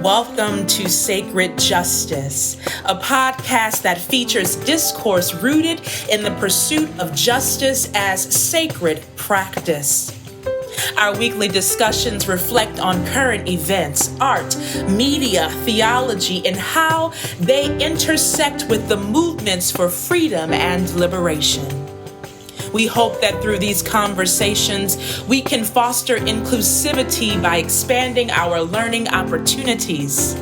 welcome to Sacred Justice, a podcast that features discourse rooted in the pursuit of justice as sacred practice. Our weekly discussions reflect on current events, art, media, theology, and how they intersect with the movements for freedom and liberation. We hope that through these conversations, we can foster inclusivity by expanding our learning opportunities.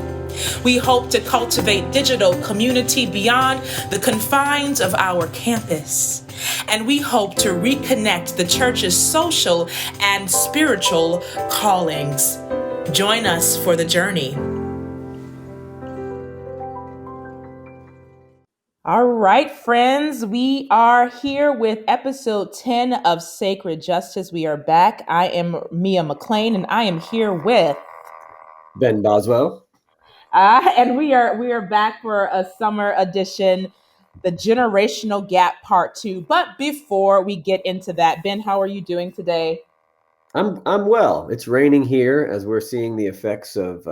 We hope to cultivate digital community beyond the confines of our campus. And we hope to reconnect the church's social and spiritual callings. Join us for the journey. All right, friends, we are here with episode 10 of Sacred Justice. We are back. I am Mia McLean, and I am here with Ben Boswell. And we are back for a summer edition, the Generational Gap Part 2. But before we get into that, Ben, how are you doing today? I'm well. It's raining here as we're seeing the effects of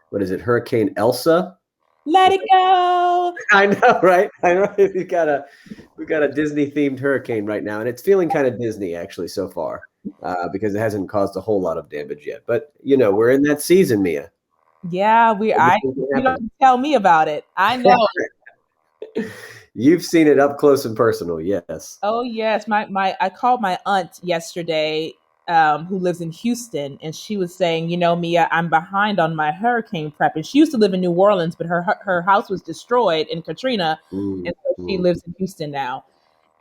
Hurricane Elsa. Let it go. I know, right? I know we got a Disney themed hurricane right now, and it's feeling kind of Disney actually so far, because it hasn't caused a whole lot of damage yet. But we're in that season, Mia. Yeah, you don't tell me about it. I know. You've seen it up close and personal, yes. Oh yes, I called my aunt yesterday, who lives in Houston, and she was saying, Mia, I'm behind on my hurricane prep. And she used to live in New Orleans, but her house was destroyed in Katrina, and so she lives in Houston now.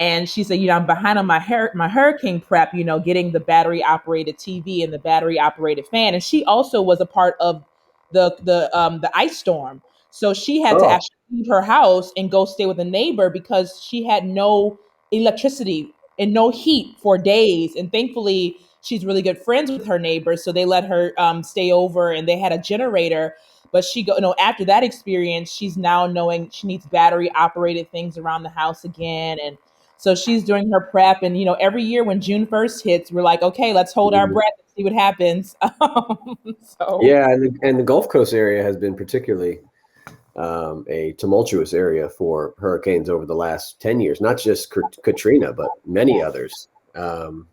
And she said, I'm behind on my hurricane prep, getting the battery operated TV and the battery operated fan. And she also was a part of the ice storm. So she had to actually leave her house and go stay with a neighbor because she had no electricity and no heat for days. And thankfully, she's really good friends with her neighbors, so they let her stay over, and they had a generator. But after that experience, she's now knowing she needs battery operated things around the house again. And so she's doing her prep. And, every year when June 1st hits, we're like, okay, let's hold our breath and see what happens. Yeah. And the Gulf Coast area has been particularly a tumultuous area for hurricanes over the last 10 years, not just Katrina, but many others. We're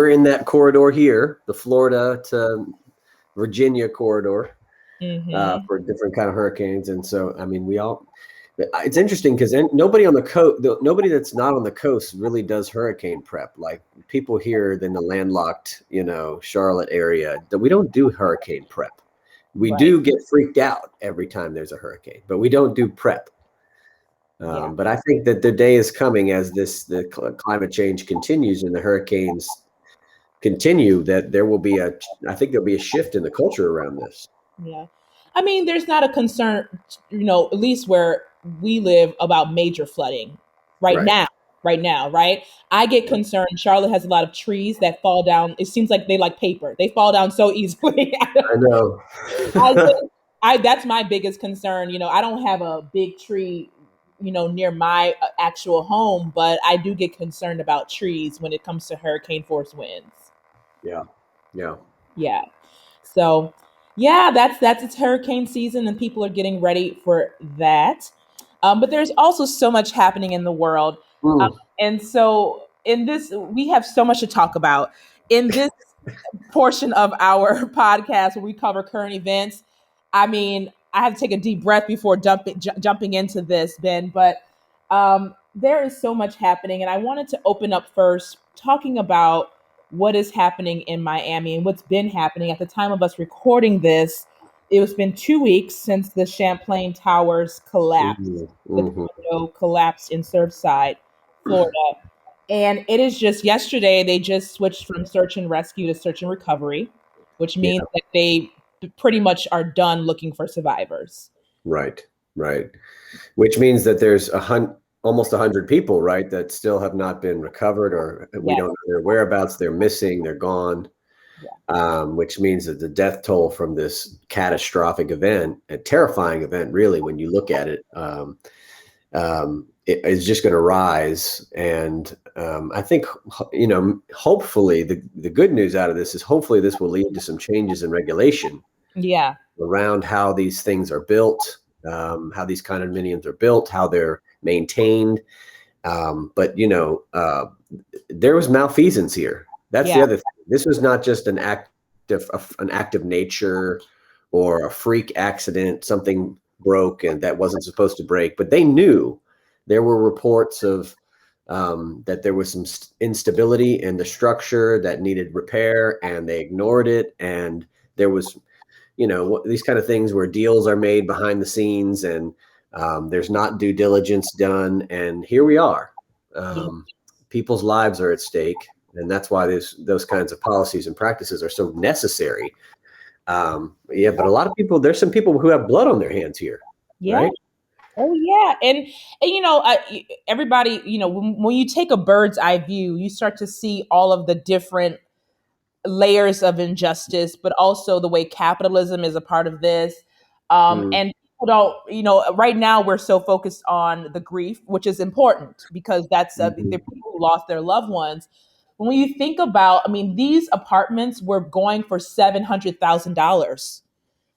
in that corridor here, the Florida to Virginia corridor, for different kind of hurricanes. And so, it's interesting because nobody on the coast, nobody that's not on the coast really does hurricane prep. Like people here in the landlocked, Charlotte area, that we don't do hurricane prep. We do get freaked out every time there's a hurricane, but we don't do prep. But I think that the day is coming as the climate change continues and the hurricanes continue, that there'll be a shift in the culture around this. Yeah. There's not a concern, at least where we live, about major flooding right now, right? I get concerned. Charlotte has a lot of trees that fall down. It seems like they like paper. They fall down so easily. I know. That's my biggest concern. I don't have a big tree, near my actual home, but I do get concerned about trees when it comes to hurricane force winds. Yeah. So, that's it's hurricane season, and people are getting ready for that. But there's also so much happening in the world. And so in this, we have so much to talk about. In this portion of our podcast where we cover current events, I have to take a deep breath before jumping into this, Ben. But there is so much happening. And I wanted to open up first talking about what is happening in Miami and what's been happening. At the time of us recording this, it's been 2 weeks since the Champlain Towers collapsed. The tornado collapsed in Surfside, Florida. And it is just yesterday, they just switched from search and rescue to search and recovery, which means that they pretty much are done looking for survivors. Right. Which means that there's almost 100 people, right, that still have not been recovered, or we don't know their whereabouts. They're missing, they're gone. Which means that the death toll from this catastrophic event, a terrifying event, really, when you look at it, it is just going to rise. And I think, hopefully the good news out of this is hopefully this will lead to some changes in regulation Yeah. around how these things are built, how these condominiums are built, how they're maintained. But there was malfeasance here. That's the Yeah. other thing. This was not just an act of nature or a freak accident, something broke and that wasn't supposed to break. But they knew there were reports of that there was some instability in the structure that needed repair, and they ignored it. And there was, these kind of things where deals are made behind the scenes, and there's not due diligence done. And here we are. Yeah. People's lives are at stake, and that's why those kinds of policies and practices are so necessary. Yeah, but a lot of people, there's some people who have blood on their hands here, Yeah. right? Oh yeah, and everybody, when you take a bird's eye view, you start to see all of the different layers of injustice, but also the way capitalism is a part of this. Mm, And people don't, right now we're so focused on the grief, which is important because that's the mhm, people who lost their loved ones. When you think about, I mean, these apartments were going for $700,000.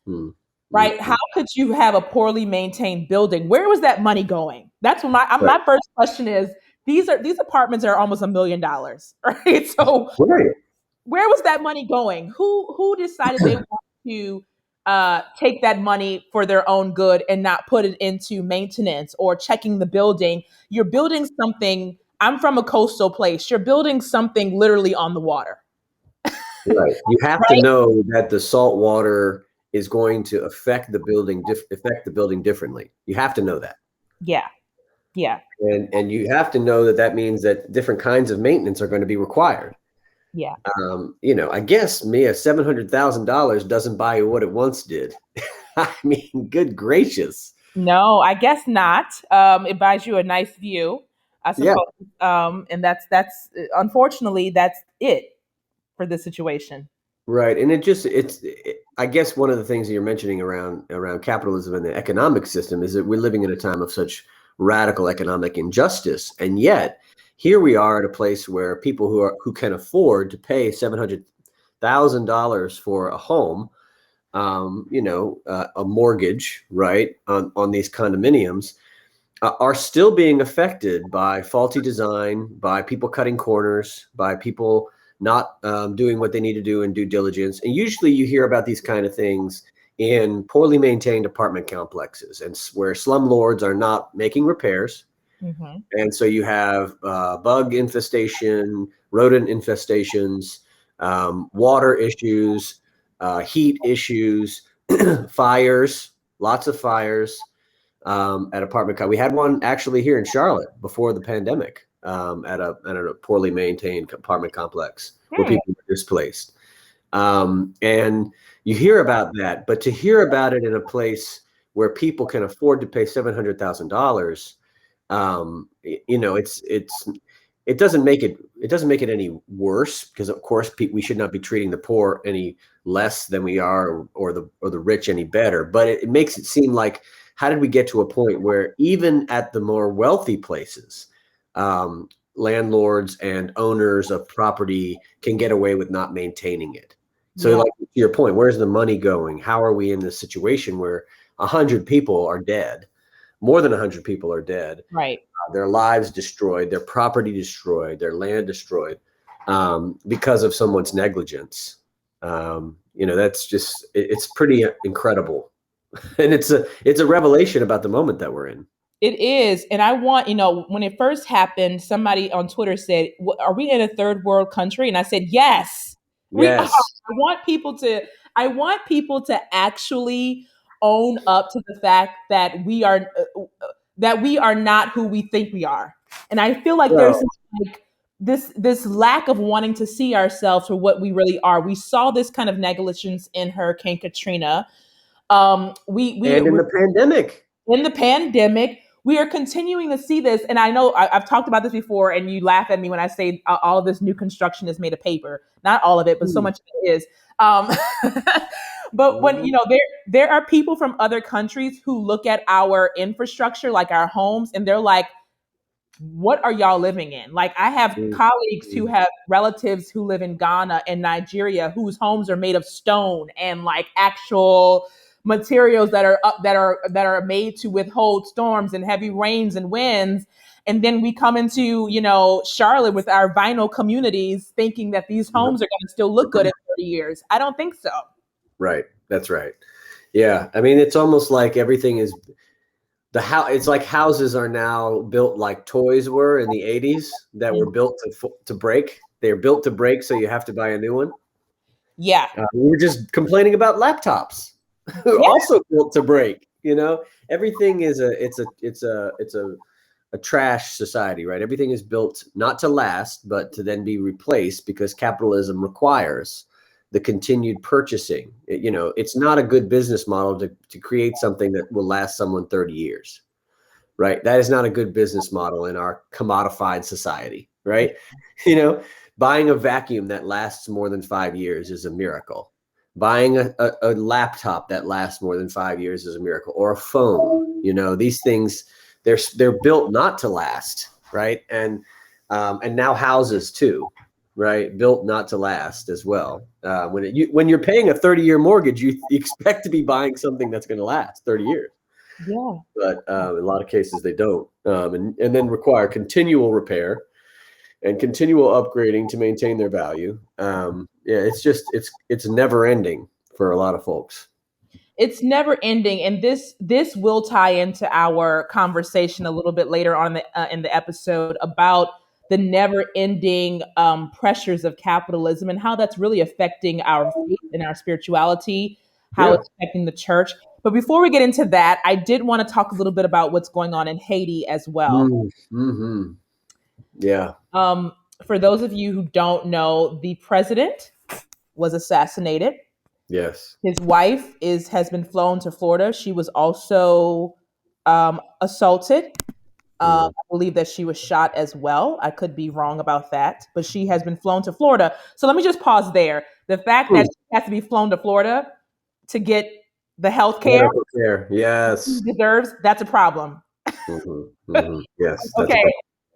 mm, mm, Right? How mm. could you have a poorly maintained building? Where was that money going? That's what Right, my first question is. These apartments are almost $1 million, right? So right, where was that money going? Who decided they want to take that money for their own good and not put it into maintenance or checking the building? You're building something. I'm from a coastal place. You're building something literally on the water, right. You have to right? know that the salt water is going to affect the building differently. You have to know that. Yeah, yeah, And you have to know that that means that different kinds of maintenance are going to be required. yeah. I guess Mia, $700,000 doesn't buy you what it once did. I mean, good gracious. No, I guess not. It buys you a nice view, I Yeah, suppose. And that's unfortunately that's it for this situation. right. And I guess one of the things that you're mentioning around capitalism and the economic system is that we're living in a time of such radical economic injustice. And yet here we are at a place where people who can afford to pay $700,000 for a home, a mortgage, right, on these condominiums, are still being affected by faulty design, by people cutting corners, by people not doing what they need to do in due diligence. And usually you hear about these kind of things in poorly maintained apartment complexes and where slumlords are not making repairs. Hmm. And so you have bug infestation, rodent infestations, water issues, heat issues, fires, lots of fires at apartment. We had one actually here in Charlotte before the pandemic at a poorly maintained apartment complex where Hmm. people were displaced. And you hear about that, but to hear about it in a place where people can afford to pay $700,000, it doesn't make it any worse, because of course we should not be treating the poor any less than we are, or the rich any better. But it makes it seem like, how did we get to a point where even at the more wealthy places, landlords and owners of property can get away with not maintaining it? So, Yeah, like, to your point, where's the money going? How are we in this situation where 100 people are dead, more than 100 people are dead, right. their lives destroyed, their property destroyed, their land destroyed, because of someone's negligence? That's just, it's pretty incredible. And it's a revelation about the moment that we're in. It is. And I want, when it first happened, somebody on Twitter said, Are we in a third world country?" And I said, yes, we are. Yes. I want people to actually own up to the fact that we are not who we think we are. And I feel like there's Well, like this lack of wanting to see ourselves for what we really are. We saw this kind of negligence in Hurricane Katrina. and in We're the pandemic. in the pandemic. We are continuing to see this, and I know I've talked about this before, and you laugh at me when I say all of this new construction is made of paper. Not all of it, but so Hmm. much of it is. Um, but when Mhm. there are people from other countries who look at our infrastructure, like our homes, and they're like, what are y'all living in? Like, I have colleagues who have relatives who live in Ghana and Nigeria whose homes are made of stone and like actual materials that are up that are made to withhold storms and heavy rains and winds. And then we come into, Charlotte with our vinyl communities thinking that these homes are going to still look good in 30 years. I don't think so. Right. That's right. Yeah. I mean, it's almost like everything is it's like houses are now built like toys were in the 80s that were built to break. They're built to break, so you have to buy a new one. Yeah. We were just complaining about laptops, also built to break. Everything is a trash society, right? Everything is built not to last, but to then be replaced because capitalism requires the continued purchasing. It's not a good business model to create something that will last someone 30 years, right? That is not a good business model in our commodified society, right? Buying a vacuum that lasts more than 5 years is a miracle. Buying a laptop that lasts more than 5 years is a miracle, or a phone. These things, they're built not to last, right? And now houses too, right? Built not to last as well. When you're paying a 30-year mortgage, you expect to be buying something that's going to last 30 years. Yeah. But in a lot of cases they don't, and then require continual repair and continual upgrading to maintain their value. It's never ending for a lot of folks. It's never ending, and this will tie into our conversation a little bit later on in the episode about the never ending pressures of capitalism and how that's really affecting our faith and our spirituality, how Yeah. it's affecting the church. But before we get into that, I did want to talk a little bit about what's going on in Haiti as well. Mm-hmm. Yeah. Um, for those of you who don't know, the president was assassinated. Yes. His wife has been flown to Florida. She was also assaulted. I believe that she was shot as well. I could be wrong about that, but she has been flown to Florida. So let me just pause there. The fact that she has to be flown to Florida to get the health care Medical care. Yes. she deserves, that's a problem. Yes, that's a Okay.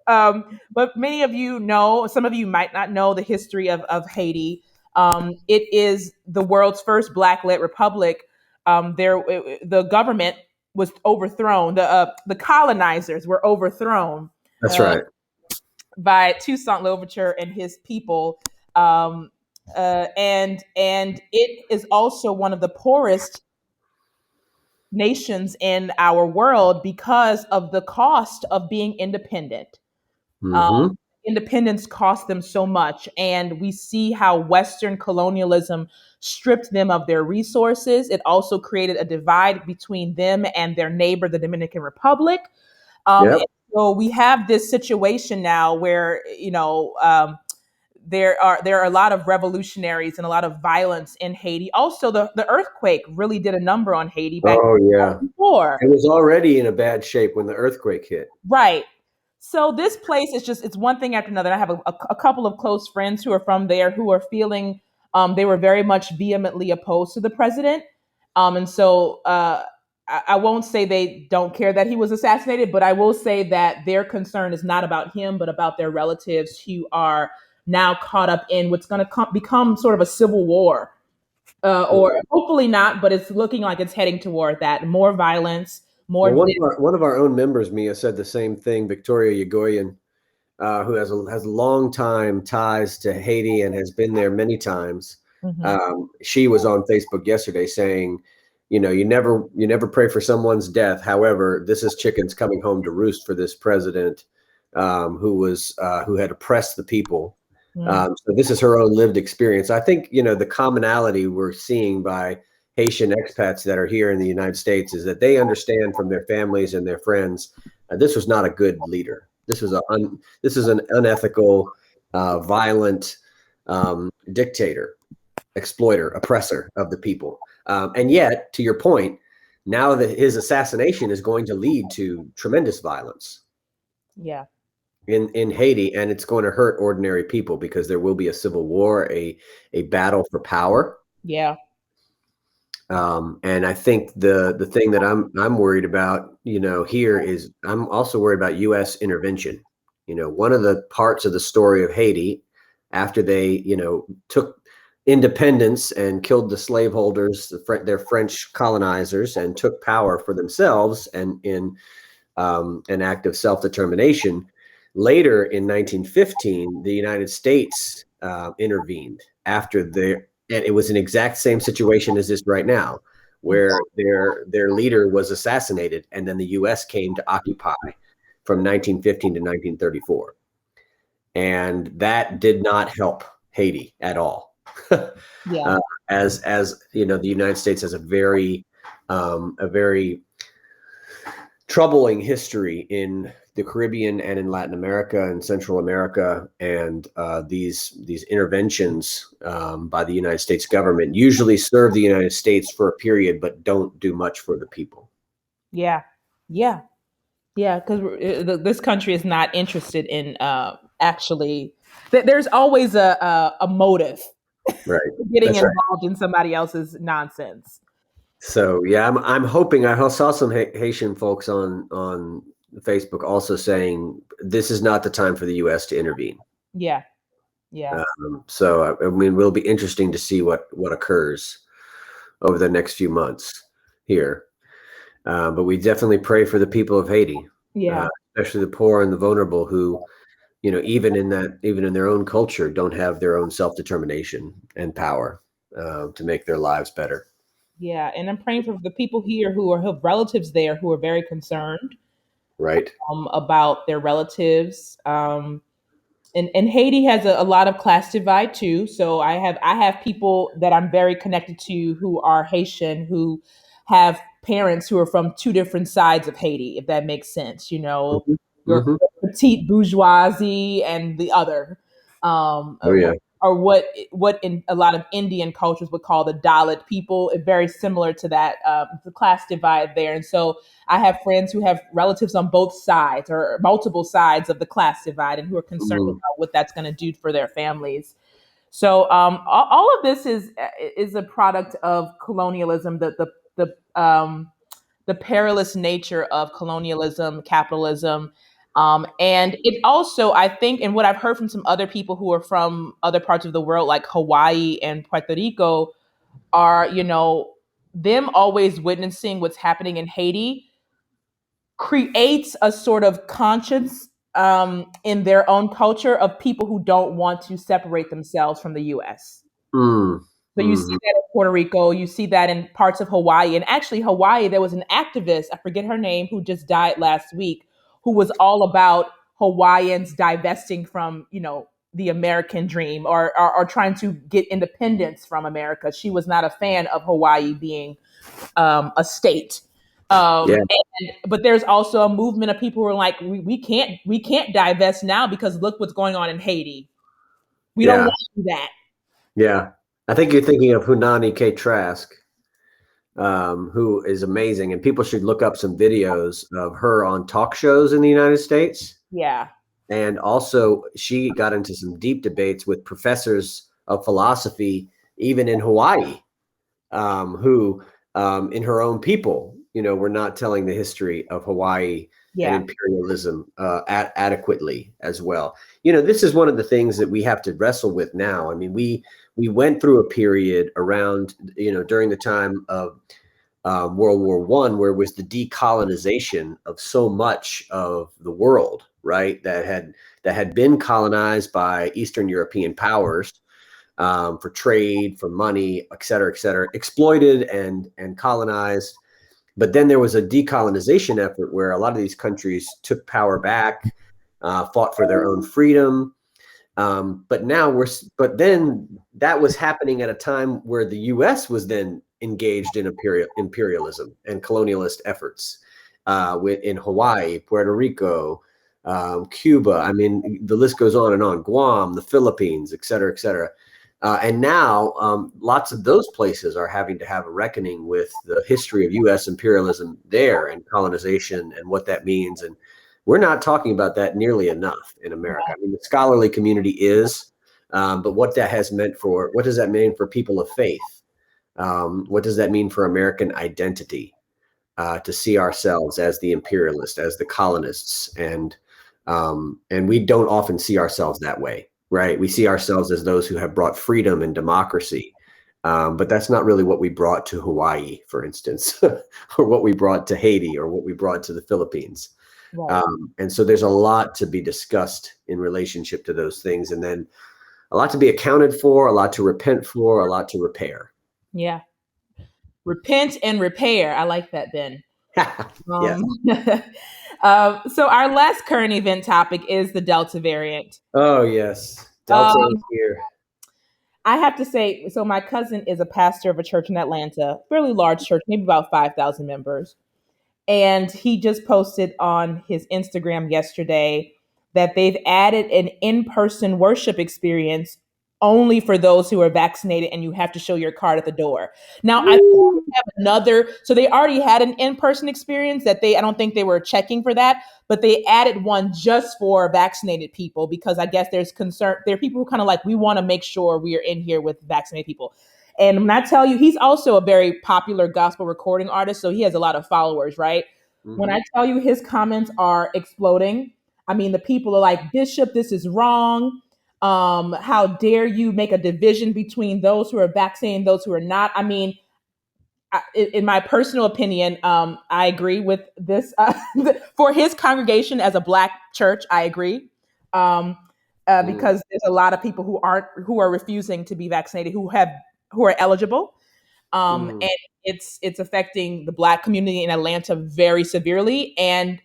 problem. But many of you know, some of you might not know the history of Haiti. It is the world's first black-led republic. The government was overthrown. The colonizers were overthrown That's right. by Toussaint Louverture and his people. And it is also one of the poorest nations in our world because of the cost of being independent. Um, Mm-hmm. Independence cost them so much, and we see how Western colonialism stripped them of their resources. It also created a divide between them and their neighbor, the Dominican Republic. Yep. And so we have this situation now where there are a lot of revolutionaries and a lot of violence in Haiti. Also, the earthquake really did a number on Haiti back Oh, yeah. before. It was already in a bad shape when the earthquake hit. Right. So this place is it's one thing after another. I have a couple of close friends who are from there who are feeling they were very much vehemently opposed to the president. And so I won't say they don't care that he was assassinated, but I will say that their concern is not about him, but about their relatives who are now caught up in what's going to become sort of a civil war. Or hopefully not, but it's looking like it's heading toward that. More violence, Well, more. one of our own members, Mia, said the same thing. Victoria Yagoyan, who has long time ties to Haiti and has been there many times. Mhm. She was on Facebook yesterday saying, you never pray for someone's death. However, this is chickens coming home to roost for this president who had oppressed the people. So this is her own lived experience. I think the commonality we're seeing by Haitian expats that are here in the United States is that they understand from their families and their friends this was not a good leader. This is an unethical, violent dictator, exploiter, oppressor of the people. And yet, to your point, now that his assassination is going to lead to tremendous violence Yeah. in Haiti, and it's going to hurt ordinary people because there will be a civil war, a battle for power. Yeah. And I think the thing that I'm worried about, here is I'm also worried about U.S. intervention. One of the parts of the story of Haiti, after they, took independence and killed the slaveholders, their French colonizers, and took power for themselves and in an act of self-determination. Later in 1915, the United States intervened and it was an exact same situation as this right now, where their leader was assassinated, and then the U.S. came to occupy from 1915 to 1934. And that did not help Haiti at all. Yeah. As the United States has a very troubling history in the Caribbean and in Latin America and Central America, and these interventions by the United States government usually serve the United States for a period, but don't do much for the people. Yeah. Yeah. Yeah, because this country is not interested in actually. There's always a motive Right. getting That's right. involved in somebody else's nonsense. So yeah, I'm hoping. I saw some Haitian folks on Facebook also saying this is not the time for the U.S. to intervene. Yeah, yeah, So I mean, will be interesting to see what occurs over the next few months here. But we definitely pray for the people of Haiti, yeah, especially the poor and the vulnerable, who, even in their own culture, don't have their own self-determination and power to make their lives better. yeah. And I'm praying for the people here who have relatives there who are very concerned Right. about their relatives. And Haiti has a lot of class divide too. So I have people that I'm very connected to who are Haitian who have parents who are from two different sides of Haiti, if that makes sense. Hmm. Your Hmm. petite bourgeoisie and the other, um, Oh yeah. or what in a lot of Indian cultures would call the Dalit people. Very similar to that, the class divide there. And so I have friends who have relatives on both sides or multiple sides of the class divide and who are concerned Mm. about what that's going to do for their families. So all of this is a product of colonialism, the perilous nature of colonialism, capitalism. And it also, I think, and what I've heard from some other people who are from other parts of the world, like Hawaii and Puerto Rico, are, them always witnessing what's happening in Haiti creates a sort of conscience in their own culture of people who don't want to separate themselves from the US. Mm. So you see Hmm. that in Puerto Rico, you see that in parts of Hawaii. And actually, Hawaii, there was an activist, I forget her name, who just died last week, who was all about Hawaiians divesting from, the American dream or trying to get independence from America. She was not a fan of Hawaii being a state. Yeah. But there's also a movement of people who are like, we can't divest now because look what's going on in Haiti. We don't Yeah. want to do that. Yeah. I think you're thinking of Hunani K. Trask, who is amazing, and people should look up some videos of her on talk shows in the United States. Yeah. And also, she got into some deep debates with professors of philosophy, even in Hawaii, who, in her own people, were not telling the history of Hawaii and Yeah. imperialism adequately as well. This is one of the things that we have to wrestle with now. I mean, we went through a period around, during the time of World War I, where it was the decolonization of so much of the world, right? That had been colonized by Eastern European powers for trade, for money, et cetera, exploited and colonized. But then there was a decolonization effort where a lot of these countries took power back, fought for their own freedom. But then that was happening at a time where the U.S. was then engaged in imperialism and colonialist efforts in Hawaii, Puerto Rico, Cuba. I mean, the list goes on and on. Guam, the Philippines, et cetera, et cetera. And now lots of those places are having to have a reckoning with the history of U.S. imperialism there and colonization and what that means. And we're not talking about that nearly enough in America. I mean, the scholarly community is, but what does that mean for people of faith? What does that mean for American identity? To see ourselves as the imperialists, as the colonists, and And we don't often see ourselves that way, right? We see ourselves as those who have brought freedom and democracy. But that's not really what we brought to Hawaii, for instance, or what we brought to Haiti, or what we brought to the Philippines. Right. And so there's a lot to be discussed in relationship to those things. And then a lot to be accounted for, a lot to repent for, a lot to repair. Yeah. Repent and repair. I like that, Ben. Yes. Um, so our last current event topic is the Delta variant. Oh, yes. Delta is Um, here. I have to say, so my cousin is a pastor of a church in Atlanta, fairly large church, maybe about 5,000 members. And he just posted on his Instagram yesterday that they've added an in person worship experience only for those who are vaccinated, and you have to show your card at the door. Now, I Woo! have another, so they already had an in person experience that I don't think they were checking for that, but they added one just for vaccinated people because I guess there's concern. There are people who kind of like, we want to make sure we are in here with vaccinated people. And when I tell you, he's also a very popular gospel recording artist, so he has a lot of followers, right? When Mm-hmm. I tell you his comments are exploding, I mean, the people are like, Bishop, this is wrong. How dare you make a division between those who are vaccinated and those who are not? I mean, in my personal opinion, I agree with this. For his congregation as a Black church, I agree. Um, Mm. because there's a lot of people who are refusing to be vaccinated who are eligible, Mm. and it's affecting the Black community in Atlanta very severely, and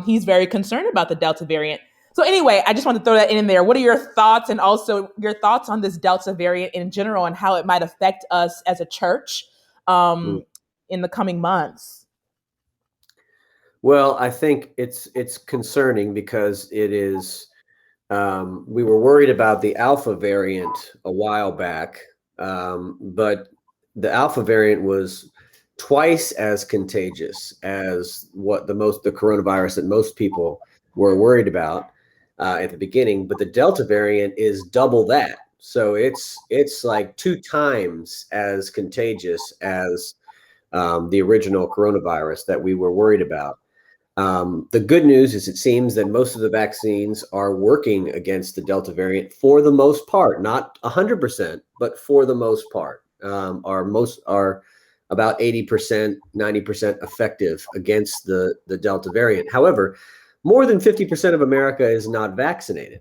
he's very concerned about the Delta variant. So anyway, I just want to throw that in there. What are your thoughts, and also your thoughts on this Delta variant in general, and how it might affect us as a church Mm. in the coming months? Well, I think it's concerning because it is. We were worried about the alpha variant a while back, but the alpha variant was twice as contagious as what the coronavirus that most people were worried about at the beginning. But the Delta variant is double that, so it's like 2 times as contagious as the original coronavirus that we were worried about. The good news is it seems that most of the vaccines are working against the Delta variant for the most part, not 100%, but for the most part, are about 80%, 90% effective against the Delta variant. However, more than 50% of America is not vaccinated,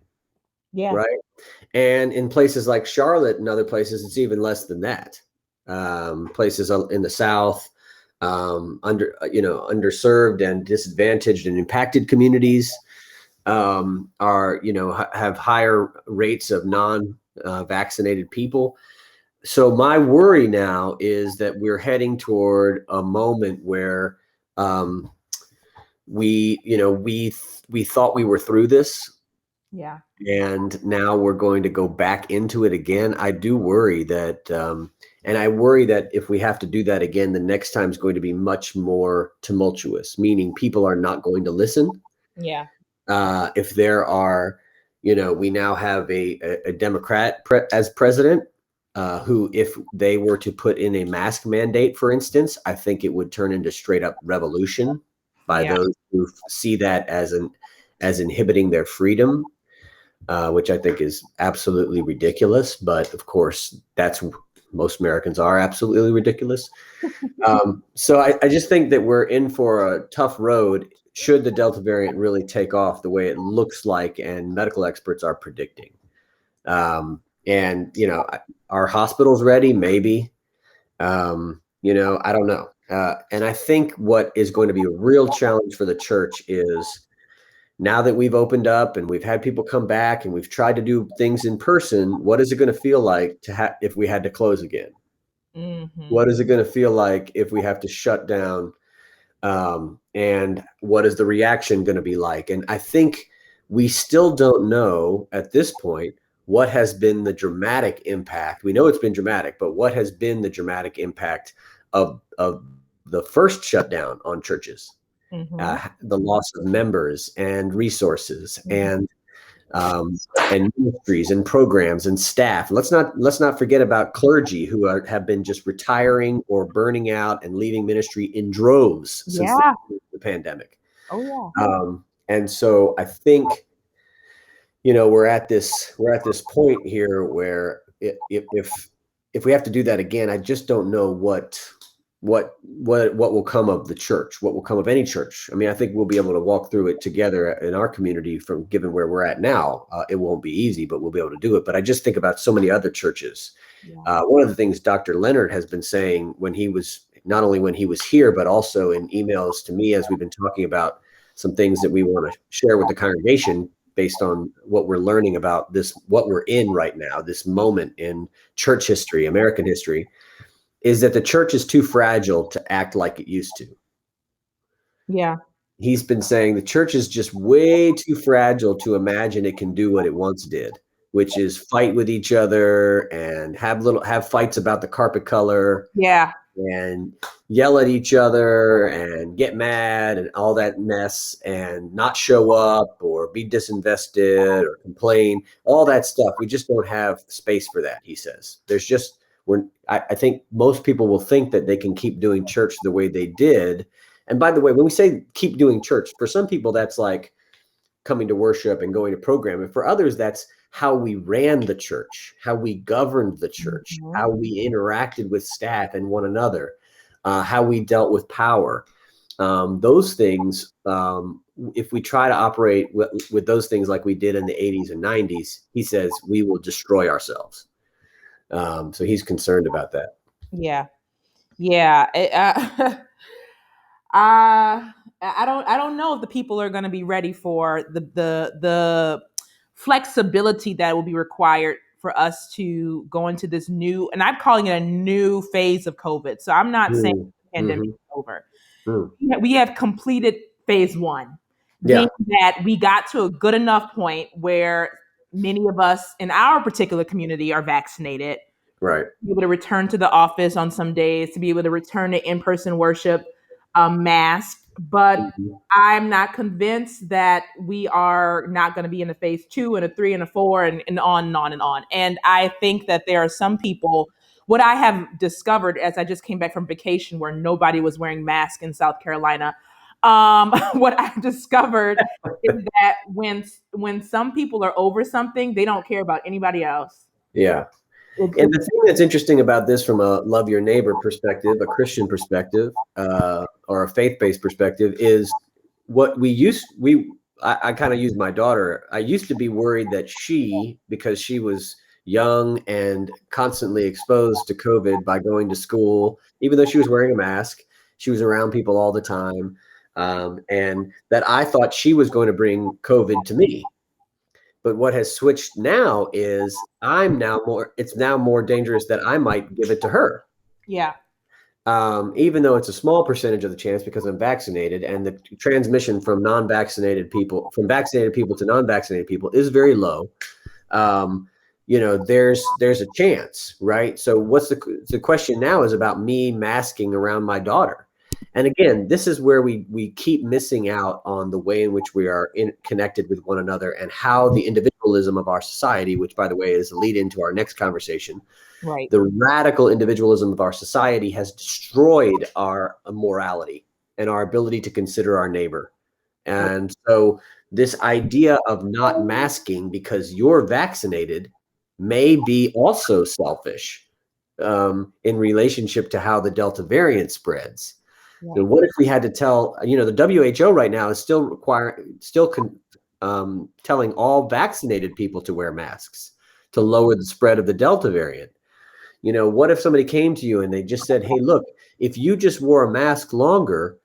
Yeah, right? And in places like Charlotte and other places, it's even less than that. Places in the South, underserved and disadvantaged and impacted communities are have higher rates of non-vaccinated people. So my worry now is that we're heading toward a moment where um, we thought we were through this, yeah, and now we're going to go back into it again. I do worry that, and I worry that if we have to do that again, the next time is going to be much more tumultuous, meaning people are not going to listen. yeah, If there are, we now have a Democrat as president, who, if they were to put in a mask mandate, for instance, I think it would turn into straight up revolution by yeah, those who see that as inhibiting their freedom, which I think is absolutely ridiculous. But of course, most Americans are absolutely ridiculous. So I just think that we're in for a tough road should the Delta variant really take off the way it looks like and medical experts are predicting. And, are hospitals ready? Maybe. I don't know. And I think what is going to be a real challenge for the church is, now that we've opened up and we've had people come back and we've tried to do things in person, what is it going to feel like if we had to close again? hmm, What is it going to feel like if we have to shut down? And what is the reaction going to be like? And I think we still don't know at this point what has been the dramatic impact. We know it's been dramatic, but what has been the dramatic impact of the first shutdown on churches? hmm, The loss of members and resources and ministries and programs and staff. Let's not forget about clergy who have been just retiring or burning out and leaving ministry in droves since yeah, the pandemic. oh And so I think we're at this point here where if we have to do that again, I just don't know what will come of the church, what will come of any church. I mean, I think we'll be able to walk through it together in our community from given where we're at now. It won't be easy, but we'll be able to do it. But I just think about so many other churches. Yeah. One of the things Dr. Leonard has been saying when he was not only when he was here, but also in emails to me as we've been talking about some things that we want to share with the congregation based on what we're learning about what we're in right now, this moment in church history, American history, is that the church is too fragile to act like it used to. Yeah. He's been saying the church is just way too fragile to imagine it can do what it once did, which is fight with each other and have fights about the carpet color. Yeah. And yell at each other and get mad and all that mess and not show up or be disinvested or complain, all that stuff. We just don't have space for that, he says. I think most people will think that they can keep doing church the way they did. And by the way, when we say keep doing church, for some people, that's like coming to worship and going to program. And for others, that's how we ran the church, how we governed the church, how we interacted with staff and one another, how we dealt with power. Those things, if we try to operate with those things like we did in the 80s and 90s, he says we will destroy ourselves. So he's concerned about that. Yeah. Yeah. I don't know if the people are going to be ready for the flexibility that will be required for us to go into this new, and I'm calling it a new phase of COVID. So I'm not saying the pandemic is over. We have completed phase one, Yeah. being that we got to a good enough point where many of us in our particular community are vaccinated. Right. To be able to return to the office on some days, to be able to return to in-person worship, masked. But I'm not convinced that we are not going to be in a phase 2 and a 3 and a 4 and on and on and on. And I think that there are some people, what I have discovered as I just came back from vacation where nobody was wearing masks in South Carolina, what I've discovered is that when some people are over something, they don't care about anybody else. Yeah. And the thing that's interesting about this from a love your neighbor perspective, a Christian perspective, or a faith-based perspective is what I kind of use my daughter. I used to be worried that because she was young and constantly exposed to COVID by going to school, even though she was wearing a mask, she was around people all the time. And that I thought she was going to bring COVID to me. But what has switched now is it's now more dangerous that I might give it to her. Yeah. Even though it's a small percentage of the chance because I'm vaccinated, and the transmission from vaccinated people to non-vaccinated people is very low. There's a chance, right? So the question now is about me masking around my daughter. And again, this is where we keep missing out on the way in which we are connected with one another and how the individualism of our society, which, by the way, is a lead into our next conversation, right? The radical individualism of our society has destroyed our morality and our ability to consider our neighbor. And so this idea of not masking because you're vaccinated may be also selfish in relationship to how the Delta variant spreads. So what if we had to tell, the WHO right now is still telling all vaccinated people to wear masks to lower the spread of the Delta variant. What if somebody came to you and they just said, hey, look, if you just wore a mask longer,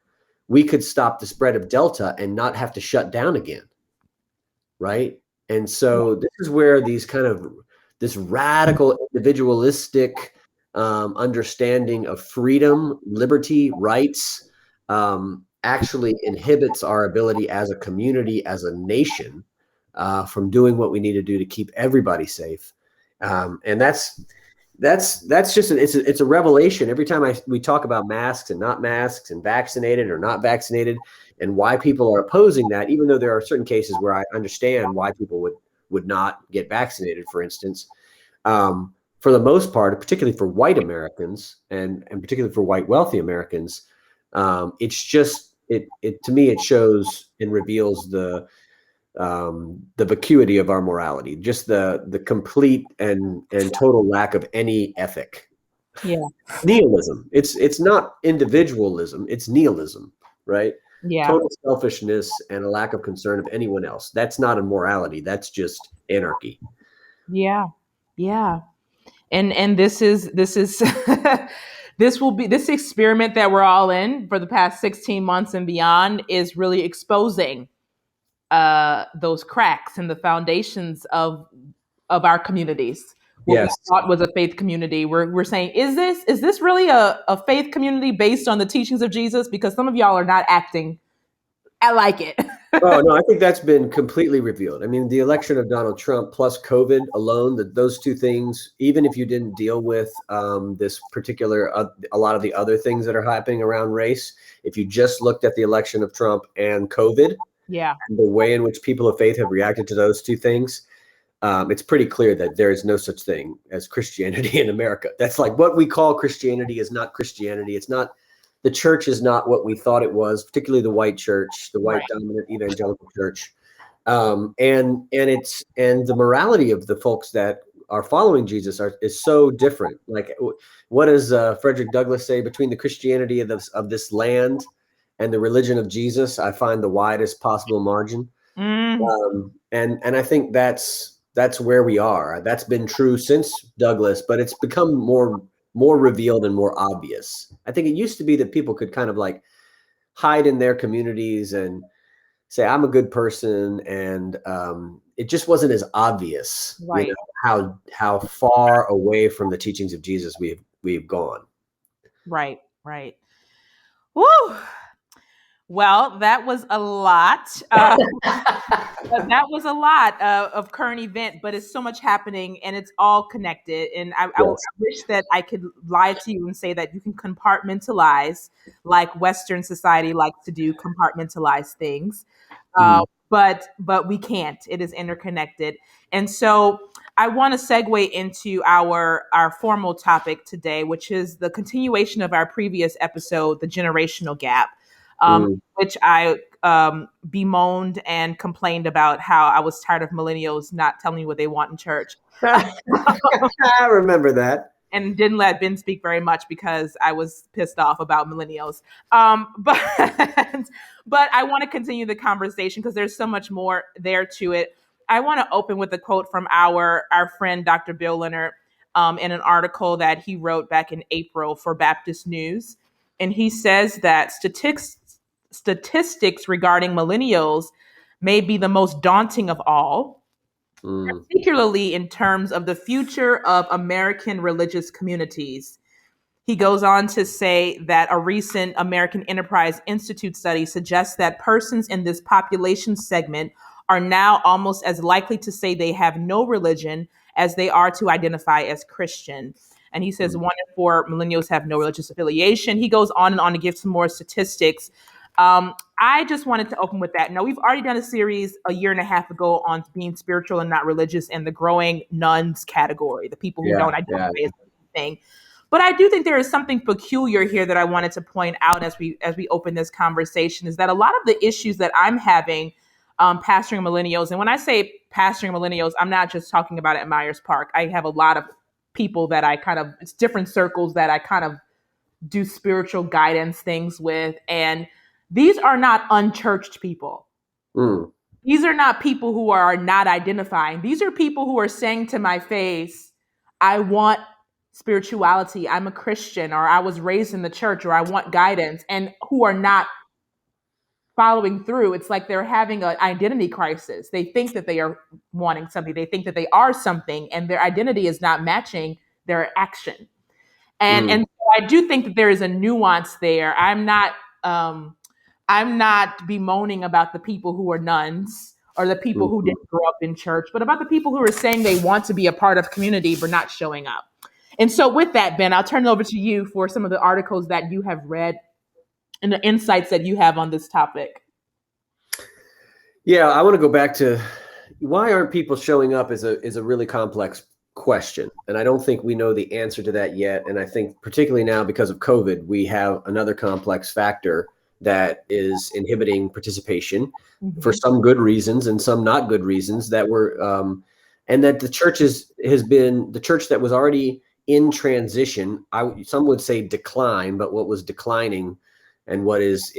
we could stop the spread of Delta and not have to shut down again. Right. And so this is where this radical individualistic understanding of freedom, liberty, rights, actually inhibits our ability as a community, as a nation, from doing what we need to do to keep everybody safe. And that's just it's a revelation every time we talk about masks and not masks and vaccinated or not vaccinated and why people are opposing that, even though there are certain cases where I understand why people would not get vaccinated, for instance. For the most part, particularly for white Americans and particularly for white wealthy Americans, it's just to me it shows and reveals the the vacuity of our morality, just the complete and total lack of any ethic. Yeah. Nihilism. It's not individualism, it's nihilism, right? Yeah. Total selfishness and a lack of concern of anyone else. That's not a morality, that's just anarchy. Yeah. Yeah. And this is this experiment that we're all in for the past 16 months and beyond is really exposing those cracks in the foundations of our communities. What we Yes. thought was a faith community, we're saying, is this really a faith community based on the teachings of Jesus? Because some of y'all are not acting like it. Oh no, I think that's been completely revealed. I mean, the election of Donald Trump plus COVID alone, those two things, even if you didn't deal with this particular, a lot of the other things that are happening around race, if you just looked at the election of Trump and COVID, Yeah. and the way in which people of faith have reacted to those two things, it's pretty clear that there is no such thing as Christianity in America. That's like what we call Christianity is not Christianity. It's not. The church is not what we thought it was, particularly the white church, the white Right. dominant evangelical church, and the morality of the folks that are following Jesus is so different. Like, what does Frederick Douglass say? Between the Christianity of this land and the religion of Jesus, I find the widest possible margin. Mm, And I think that's where we are. That's been true since Douglass, but it's become more revealed and more obvious. I think it used to be that people could kind of like hide in their communities and say, I'm a good person. And it just wasn't as obvious, right. how far away from the teachings of Jesus we've gone. Right. Right. Woo. Well, that was a lot. That was a lot of current event, but it's so much happening and it's all connected. And I Yes. wish that I could lie to you and say that you can compartmentalize, like Western society likes to do, compartmentalize things. Mm, But we can't. It is interconnected. And so I want to segue into our formal topic today, which is the continuation of our previous episode, the generational gap, mm. which I bemoaned and complained about how I was tired of millennials not telling me what they want in church. I remember that. And didn't let Ben speak very much because I was pissed off about millennials. But but I want to continue the conversation because there's so much more there to it. I want to open with a quote from our friend Dr. Bill Leonard in an article that he wrote back in April for Baptist News, and he says that statistics regarding millennials may be the most daunting of all, Mm, particularly in terms of the future of American religious communities. He goes on to say that a recent American Enterprise Institute study suggests that persons in this population segment are now almost as likely to say they have no religion as they are to identify as Christian. And he says mm. 1 in 4 millennials have no religious affiliation. He goes on and on to give some more statistics. I just wanted to open with that. Now, we've already done a series a year and a half ago on being spiritual and not religious and the growing nuns category, the people who Yeah, don't identify yeah. as anything. But I do think there is something peculiar here that I wanted to point out as we open this conversation, is that a lot of the issues that I'm having pastoring millennials, and when I say pastoring millennials, I'm not just talking about it at Myers Park. I have a lot of people that it's different circles that I kind of do spiritual guidance things with. And these are not unchurched people. Mm, These are not people who are not identifying. These are people who are saying to my face, I want spirituality. I'm a Christian, or I was raised in the church, or I want guidance, and who are not following through. It's like they're having an identity crisis. They think that they are wanting something, they think that they are something, and their identity is not matching their action. And mm, so I do think that there is a nuance there. I'm not bemoaning about the people who are nuns or the people who mm. didn't grow up in church, but about the people who are saying they want to be a part of community but not showing up. And so with that, Ben, I'll turn it over to you for some of the articles that you have read and the insights that you have on this topic. Yeah, I want to go back to why aren't people showing up is a really complex question. And I don't think we know the answer to that yet. And I think particularly now because of COVID, we have another complex factor that is inhibiting participation for some good reasons and some not good reasons that were, and that the church has been the church that was already in transition. Some would say decline, but what was declining and what is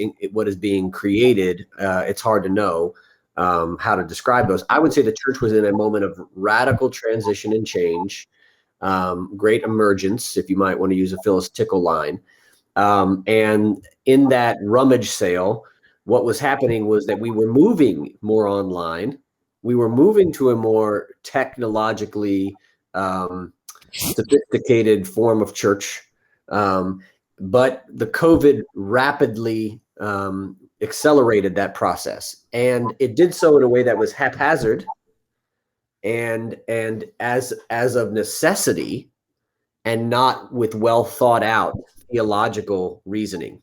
being created, it's hard to know how to describe those. I would say the church was in a moment of radical transition and change, great emergence, if you might want to use a philosophical line. And in that rummage sale, what was happening was that we were moving more online. We were moving to a more technologically sophisticated form of church. But the COVID rapidly accelerated that process. And it did so in a way that was haphazard and as of necessity, and not with well thought out theological reasoning.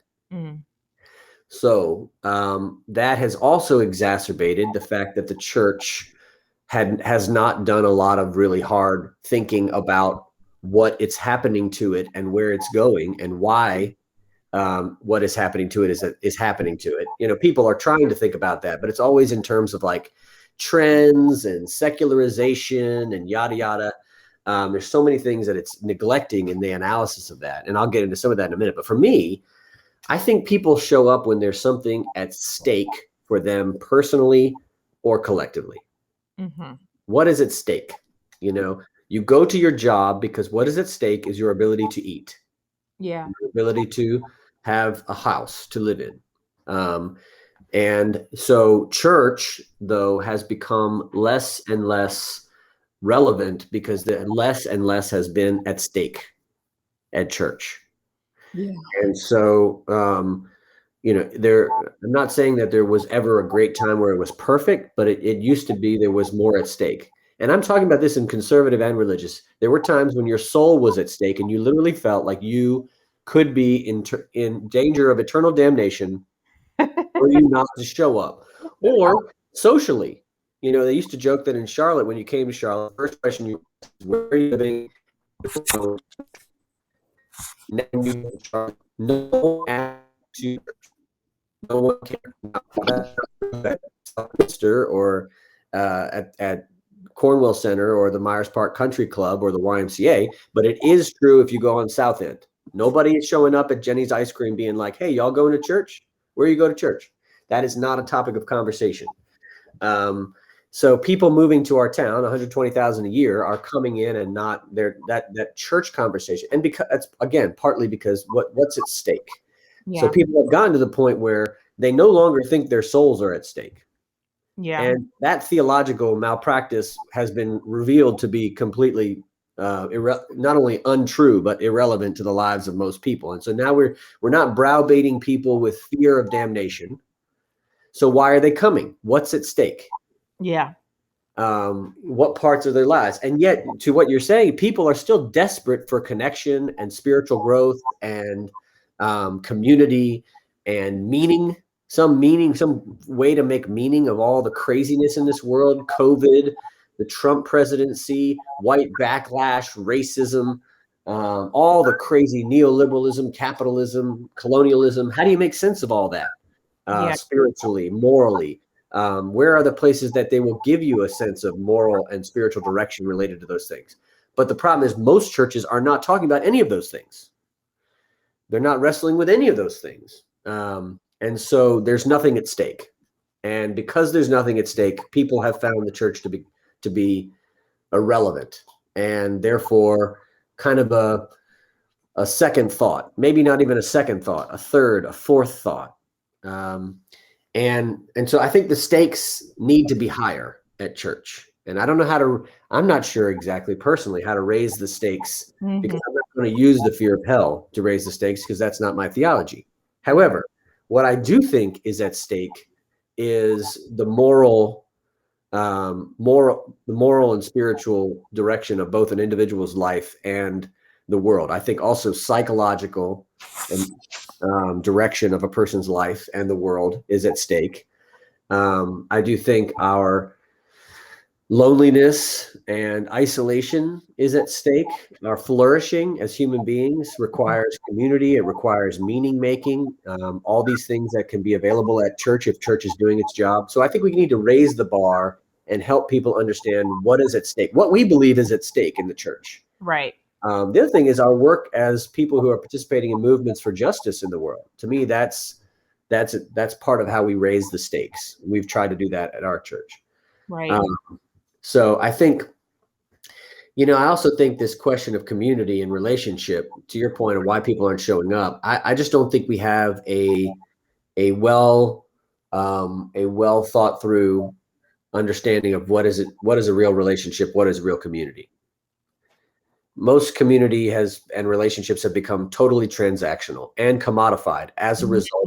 So that has also exacerbated the fact that the church has not done a lot of really hard thinking about what it's happening to it and where it's going and why what is happening to it is happening to it. You know, people are trying to think about that, but it's always in terms of like trends and secularization and yada yada. There's so many things that it's neglecting in the analysis of that, and I'll get into some of that in a minute. But for me, I think people show up when there's something at stake for them personally or collectively. What is at stake? You know, you go to your job because what is at stake is your ability to eat. Your ability to have a house to live in. And so church, though, has become less and less relevant because the less and less has been at stake at church. And so, you know, I'm not saying that there was ever a great time where it was perfect, but it used to be there was more at stake. And I'm talking about this in conservative and religious. There were times when your soul was at stake and you literally felt like you could be in danger of eternal damnation for you not to show up. Or socially, you know, they used to joke that in Charlotte, when you came to Charlotte, the first question you asked is, where are you living? No attitude. No one cares. Or at Cornwall Center or the Myers Park Country Club or the YMCA, but it is true if you go on South End. Nobody is showing up at Jenny's Ice Cream being like, hey, y'all going to church? Where you go to church? That is not a topic of conversation. So people moving to our town, 120,000 a year, are coming in and not there that church conversation. And because that's again partly because what's at stake. So people have gotten to the point where they no longer think their souls are at stake. And that theological malpractice has been revealed to be completely not only untrue but irrelevant to the lives of most people. And so now we're not browbeating people with fear of damnation. So why are they coming? What's at stake? What parts of their lives? And yet, to what you're saying, people are still desperate for connection and spiritual growth and community and meaning, some way to make meaning of all the craziness in this world, COVID, the Trump presidency, white backlash, racism, all the crazy neoliberalism, capitalism, colonialism. How do you make sense of all that spiritually, morally? Where are the places that they will give you a sense of moral and spiritual direction related to those things? But the problem is most churches are not talking about any of those things. They're not wrestling with any of those things. And so there's nothing at stake. And because there's nothing at stake, people have found the church to be irrelevant and therefore kind of a second thought, maybe not even a second thought, a third, a fourth thought. And so I think the stakes need to be higher at church. And I don't know I'm not sure exactly personally how to raise the stakes because I'm not going to use the fear of hell to raise the stakes because that's not my theology. However, what I do think is at stake is the moral and spiritual direction of both an individual's life and the world. I think also psychological and direction of a person's life and the world is at stake. I do think our Loneliness and isolation is at stake. Our flourishing as human beings requires community. It requires meaning making. All these things that can be available at church if church is doing its job. So I think we need to raise the bar and help people understand what is at stake, what we believe is at stake in the church. Right. The other thing is our work as people who are participating in movements for justice in the world. To me, that's part of how we raise the stakes. We've tried to do that at our church. Right. So I think, I also think this question of community and relationship, to your point of why people aren't showing up, I just don't think we have a well thought through understanding of what is a real relationship, what is a real community. Most community and relationships have become totally transactional and commodified as a result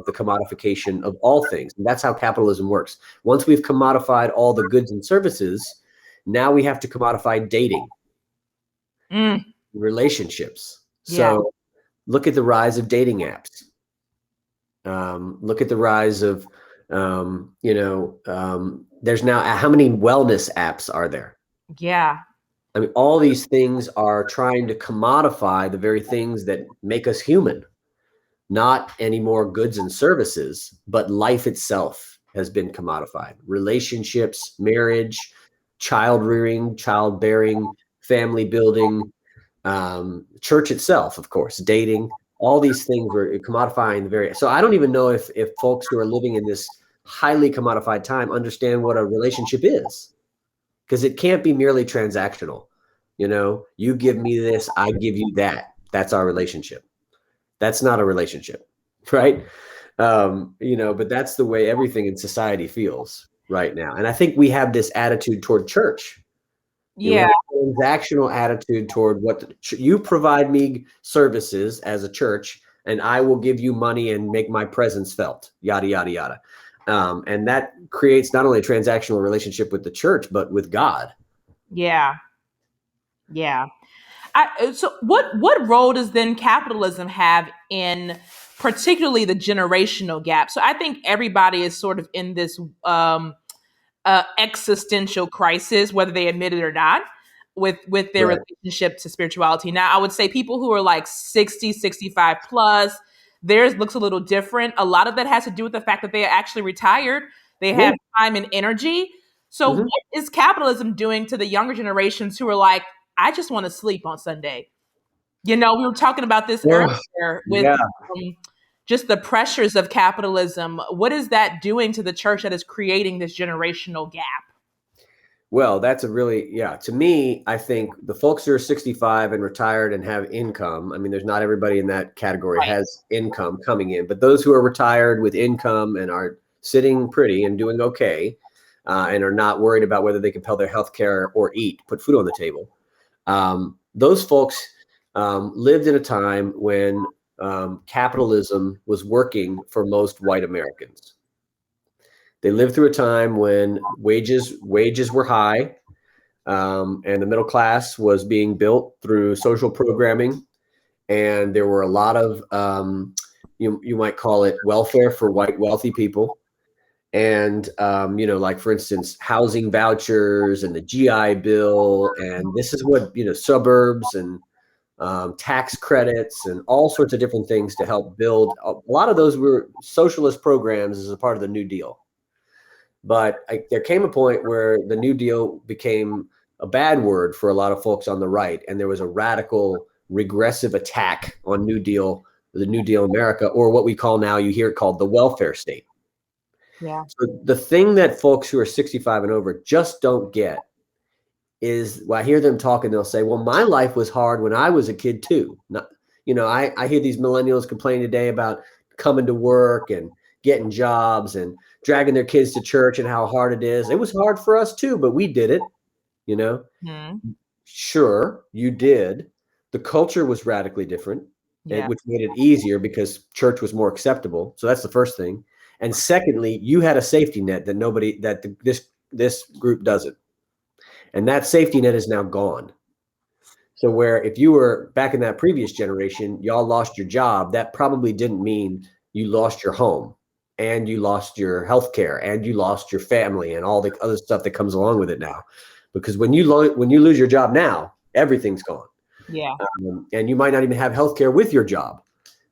of the commodification of all things. And that's how capitalism works. Once we've commodified all the goods and services, now we have to commodify dating, relationships. So look at the rise of dating apps. Look at the rise of, there's now, how many wellness apps are there? Yeah. I mean, all these things are trying to commodify the very things that make us human, not any more goods and services, but life itself has been commodified. Relationships, marriage, child rearing, childbearing, family building, church itself, of course, dating, all these things were commodifying the very. So I don't even know if folks who are living in this highly commodified time understand what a relationship is. Because it can't be merely transactional. You give me this, I give you that. That's our relationship. That's not a relationship, right? But that's the way everything in society feels right now. And I think we have this attitude toward church. We have a transactional attitude toward you provide me services as a church, and I will give you money and make my presence felt, yada, yada, yada. And that creates not only a transactional relationship with the church, but with God. Yeah. So what role does then capitalism have in particularly the generational gap? So I think everybody is sort of in this existential crisis, whether they admit it or not, with their relationship to spirituality. Now, I would say people who are like 60, 65 plus, theirs looks a little different. A lot of that has to do with the fact that they are actually retired. They have time and energy. So what is capitalism doing to the younger generations who are like, I just want to sleep on Sunday? We were talking about this earlier with just the pressures of capitalism. What is that doing to the church that is creating this generational gap? Well, that's to me, I think the folks who are 65 and retired and have income, I mean, there's not everybody in that category has income coming in, but those who are retired with income and are sitting pretty and doing okay, and are not worried about whether they can pay their health care or put food on the table. Those folks lived in a time when capitalism was working for most white Americans. They lived through a time when wages were high, and the middle class was being built through social programming, and there were a lot of you might call it welfare for white wealthy people, and like for instance, housing vouchers and the GI Bill, and this is what suburbs and tax credits and all sorts of different things to help build. A lot of those were socialist programs as a part of the New Deal. But there came a point where the New Deal became a bad word for a lot of folks on the right, and there was a radical, regressive attack on the New Deal America, or what we call now, you hear it called the welfare state. Yeah. So the thing that folks who are 65 and over just don't get is, I hear them talking, they'll say, well, my life was hard when I was a kid too. I hear these millennials complain today about coming to work and getting jobs and dragging their kids to church and how hard it is. It was hard for us too, but we did it, Sure, you did. The culture was radically different, which made it easier because church was more acceptable. So that's the first thing. And secondly, you had a safety net that this group doesn't. And that safety net is now gone. So where if you were back in that previous generation, y'all lost your job, that probably didn't mean you lost your home. and you lost your health care, and you lost your family, and all the other stuff that comes along with it now. Because when you lose your job now, everything's gone. Yeah. And you might not even have health care with your job.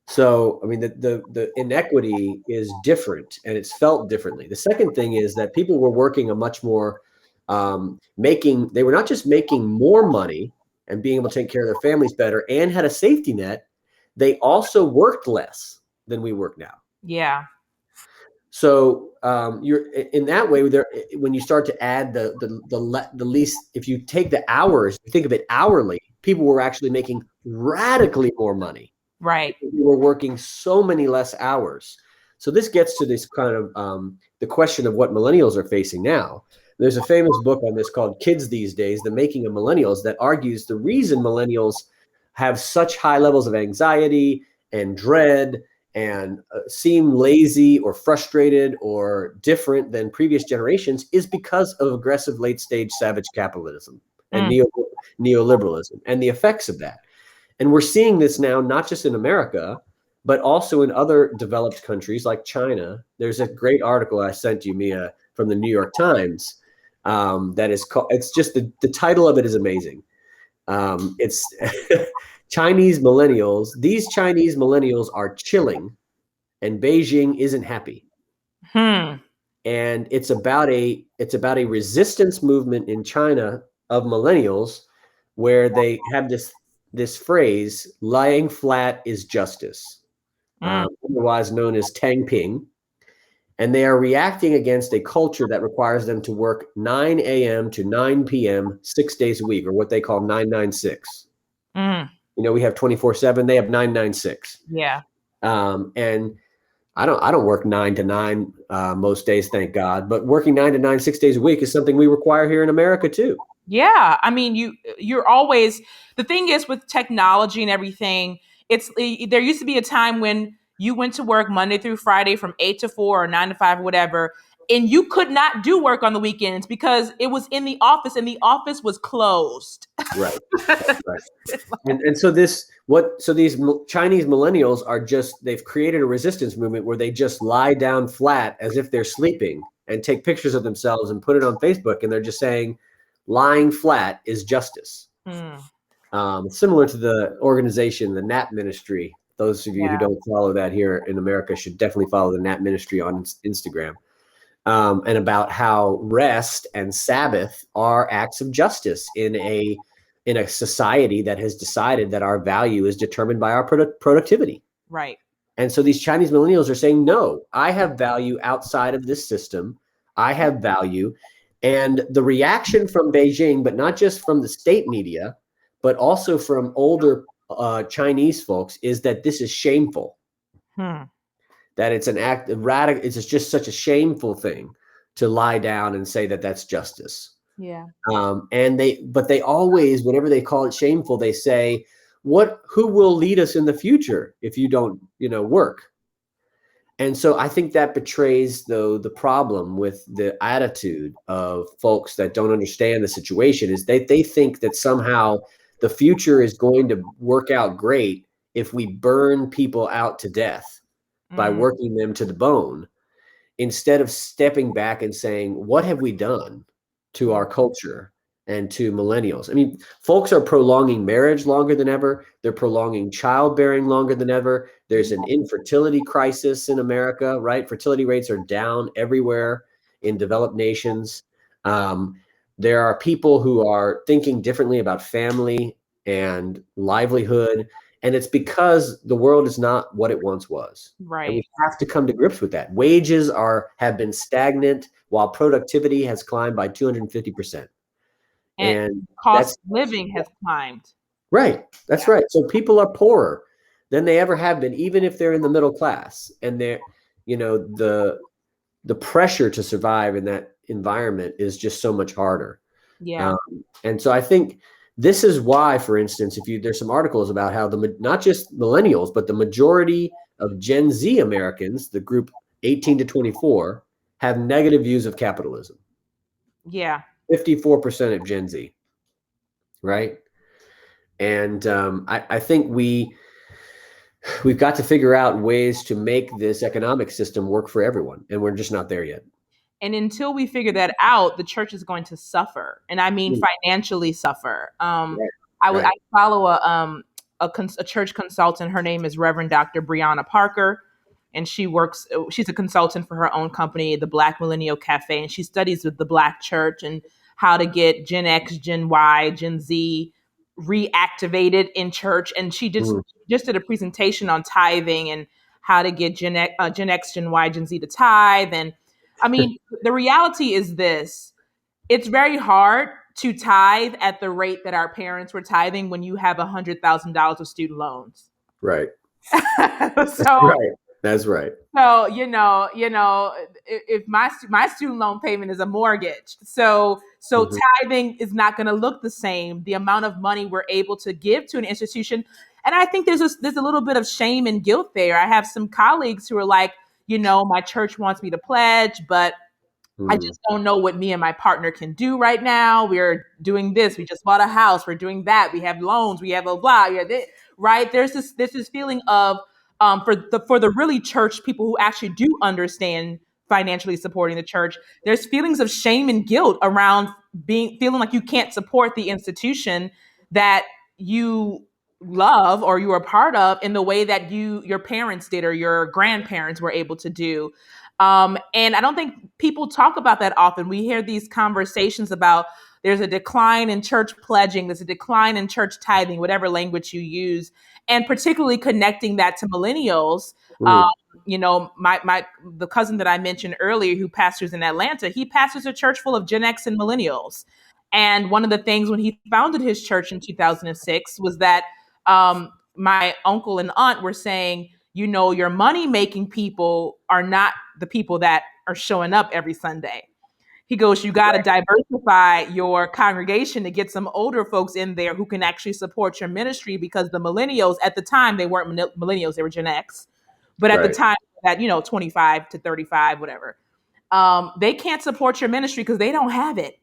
So, I mean, the inequity is different, and it's felt differently. The second thing is that people were working a much more they were not just making more money and being able to take care of their families better and had a safety net, they also worked less than we work now. Yeah. So you're in that way. When you start to add the least, if you take the hours, you think of it hourly, people were actually making radically more money. Right. We were working so many less hours. So this gets to this kind of the question of what millennials are facing now. There's a famous book on this called Kids These Days, The Making of Millennials, that argues the reason millennials have such high levels of anxiety and dread and seem lazy or frustrated or different than previous generations is because of aggressive late stage savage capitalism and neoliberalism and the effects of that. And we're seeing this now, not just in America, but also in other developed countries like China. There's a great article I sent you, Mia, from the New York Times that is called, it's just the title of it is amazing. It's Chinese millennials. These Chinese millennials are chilling and Beijing isn't happy. And it's about a resistance movement in China of millennials where they have this phrase, lying flat is justice, otherwise known as Tangping. And they are reacting against a culture that requires them to work 9 a.m. to 9 p.m. 6 days a week, or what they call 996. We have 24/7. They have 996. Yeah. And I don't work 9 to 9 most days, thank God. But working 9 to 9, 6 days a week is something we require here in America too. Yeah. I mean, you're always, the thing is with technology and everything, there used to be a time when you went to work Monday through Friday from 8 to 4 or 9 to 5 or whatever, and you could not do work on the weekends because it was in the office and the office was closed. Right. Right. And so these Chinese millennials they've created a resistance movement where they just lie down flat as if they're sleeping and take pictures of themselves and put it on Facebook. And they're just saying lying flat is justice. Similar to the organization, the Nap Ministry. Those of you who don't follow that here in America should definitely follow the Nap Ministry on Instagram. And about how rest and Sabbath are acts of justice in a society that has decided that our value is determined by our productivity. Right. And so these Chinese millennials are saying, no, I have value outside of this system. I have value. And the reaction from Beijing, but not just from the state media, but also from older Chinese folks, is that this is shameful. That it's an act of radical. It's just such a shameful thing to lie down and say that that's justice. Yeah. And they always, whenever they call it shameful, they say, who will lead us in the future if you don't, work? And so I think that betrays, though, the problem with the attitude of folks that don't understand the situation is they think that somehow the future is going to work out great if we burn people out to death by working them to the bone, instead of stepping back and saying, what have we done to our culture and to millennials? I mean, folks are prolonging marriage longer than ever. They're prolonging childbearing longer than ever. There's an infertility crisis in America, right? Fertility rates are down everywhere in developed nations. There are people who are thinking differently about family and livelihood. And it's because the world is not what it once was. Right. And we have to come to grips with that. Wages have been stagnant while productivity has climbed by 250%. And cost of living has climbed. Right. That's right. So people are poorer than they ever have been, even if they're in the middle class. And the pressure to survive in that environment is just so much harder. Yeah. And so I think this is why, for instance, there's some articles about how not just millennials, but the majority of Gen Z Americans, the group 18 to 24, have negative views of capitalism. Yeah. 54% of Gen Z, right? And I think we've got to figure out ways to make this economic system work for everyone, and we're just not there yet. And until we figure that out, the church is going to suffer, and I mean financially suffer. Right. I Right. follow a church consultant. Her name is Reverend Dr. Brianna Parker, and she's a consultant for her own company, the Black Millennial Cafe, and she studies with the Black church and how to get Gen X, Gen Y, Gen Z reactivated in church. And she Mm. just did a presentation on tithing and how to get Gen X, Gen Y, Gen Z to tithe. And I mean, the reality is this: it's very hard to tithe at the rate that our parents were tithing when you have $100,000 of student loans. Right. so, Right. That's right. so if my student loan payment is a mortgage, so Mhm. tithing is not going to look the same. The amount of money we're able to give to an institution, and I think there's a little bit of shame and guilt there. I have some colleagues who are like, my church wants me to pledge, but I Mm. just don't know what me and my partner can do right now. We're doing this. We just bought a house. We're doing that. We have loans. We have a blah. Yeah, right. There's this feeling of for the really church people who actually do understand financially supporting the church. There's feelings of shame and guilt around feeling like you can't support the institution that you love or you are part of in the way that your parents did or your grandparents were able to do. And I don't think people talk about that often. We hear these conversations about there's a decline in church pledging, there's a decline in church tithing, whatever language you use, and particularly connecting that to millennials. Um, Mm. my the cousin that I mentioned earlier, who pastors in Atlanta, he pastors a church full of Gen X and millennials. And one of the things when he founded his church in 2006 was that my uncle and aunt were saying, your money making people are not the people that are showing up every Sunday. He goes, you got to diversify your congregation to get some older folks in there who can actually support your ministry, because the millennials at the time, they weren't millennials, they were Gen X. But at the Right. time that, 25 to 35, whatever, they can't support your ministry because they don't have it.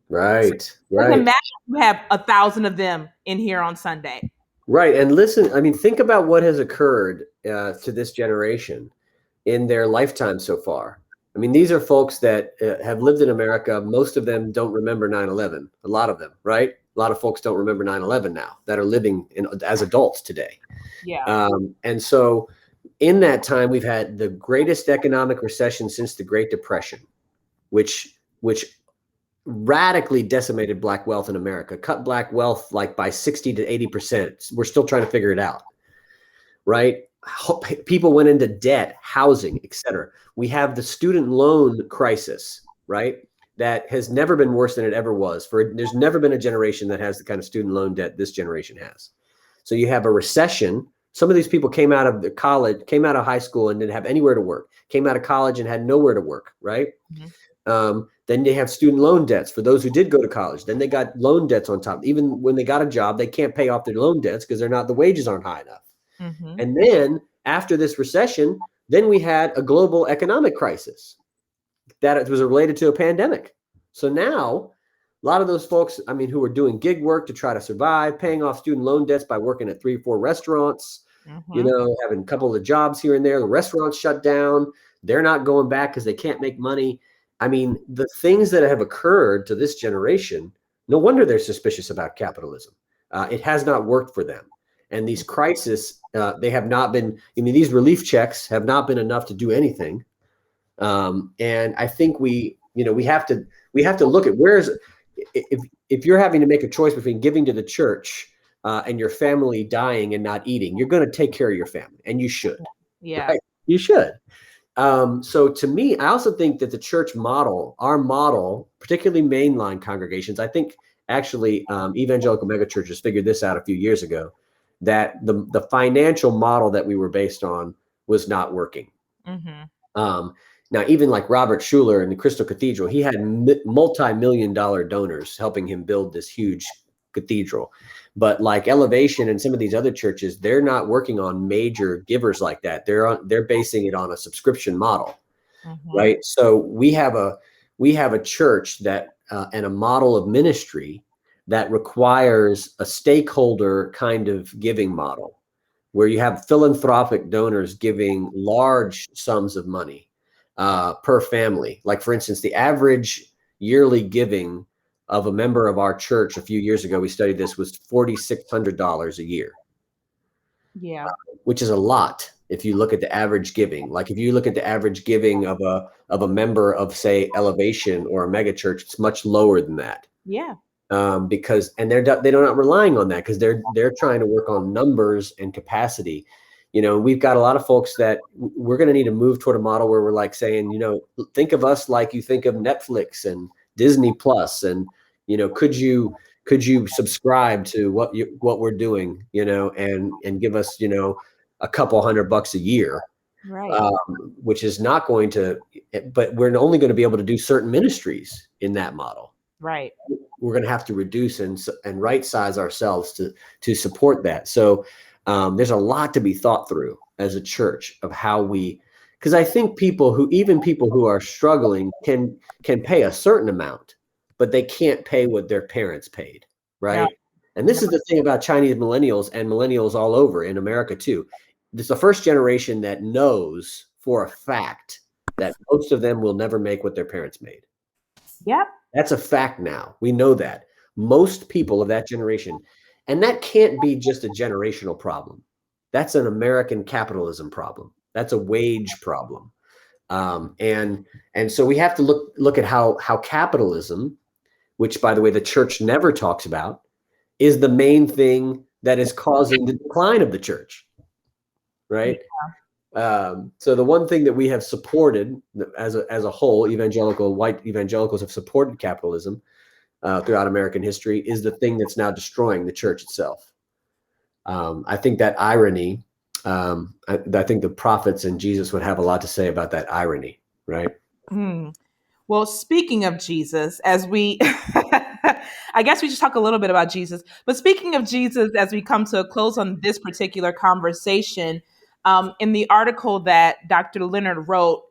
Right. It doesn't Right. matter if you have 1,000 of them in here on Sunday. Right. And listen, I mean, think about what has occurred to this generation in their lifetime so far. I mean, these are folks that have lived in America. Most of them don't remember 9/11. A lot of them, right? A lot of folks don't remember 9/11 now that are living as adults today. Yeah. And so in that time, we've had the greatest economic recession since the Great Depression, which radically decimated Black wealth in America, cut Black wealth like by 60 to 80%. We're still trying to figure it out, right? People went into debt, housing, etc. We have the student loan crisis, right? That has never been worse than it ever was. There's never been a generation that has the kind of student loan debt this generation has. So you have a recession. Some of these people came out of came out of high school and didn't have anywhere to work, came out of college and had nowhere to work, right? Mm-hmm. Then they have student loan debts for those who did go to college. Then they got loan debts on top. Even when they got a job, they can't pay off their loan debts because the wages aren't high enough. Mm-hmm. And then after this recession, then we had a global economic crisis that was related to a pandemic. So now a lot of those folks, I mean, who are doing gig work to try to survive, paying off student loan debts by working at 3 or 4 restaurants, having a couple of jobs here and there, the restaurants shut down. They're not going back because they can't make money. I mean, the things that have occurred to this generation, no wonder they're suspicious about capitalism. It has not worked for them. And these crises, they have not been, I mean, these relief checks have not been enough to do anything. And I think we have to look at if you're having to make a choice between giving to the church and your family dying and not eating, you're going to take care of your family, and you should. Yeah, right? You should. So to me, I also think that the church model, our model, particularly mainline congregations, I think actually evangelical megachurches figured this out a few years ago, that the financial model that we were based on was not working. Mm-hmm. Now, even like Robert Schuller in the Crystal Cathedral, he had multi-million-dollar donors helping him build this huge cathedral. But like Elevation and some of these other churches, they're not working on major givers like that. They're basing it on a subscription model, right? So we have a church that and a model of ministry that requires a stakeholder kind of giving model, where you have philanthropic donors giving large sums of money per family. Like, for instance, the average yearly giving of a member of our church a few years ago, we studied this, was $4,600 a year. Yeah. Which is a lot if you look at the average giving. Like if you look at the average giving of a member of, say, Elevation or a mega church, it's much lower than that. Yeah. Because they're not relying on that, because they're trying to work on numbers and capacity. We've got a lot of folks that we're going to need to move toward a model where we're like saying, think of us like you think of Netflix and Disney Plus, and could you subscribe to what we're doing, and give us a couple $100 a year, Right. which is not going to, but we're only going to be able to do certain ministries in that model. Right. We're going to have to reduce and right size ourselves to support that. So there's a lot to be thought through as a church of how we, because I think people who are struggling can pay a certain amount, but they can't pay what their parents paid, right? No. And this is the thing about Chinese millennials and millennials all over in America too. This is the first generation that knows for a fact that most of them will never make what their parents made. Yep. That's a fact now. We know that. Most people of that generation, and that can't be just a generational problem. That's an American capitalism problem. That's a wage problem. And so we have to look at how capitalism, which, by the way, the church never talks about, is the main thing that is causing the decline of the church, right? So the one thing that we have supported as a whole, white evangelicals have supported capitalism throughout American history, is the thing that's now destroying the church itself. I think that irony, I think the prophets and Jesus would have a lot to say about that irony, right? Well, speaking of Jesus, as we, I guess we should talk a little bit about Jesus. But speaking of Jesus, as we come to a close on this particular conversation, in the article that Dr. Leonard wrote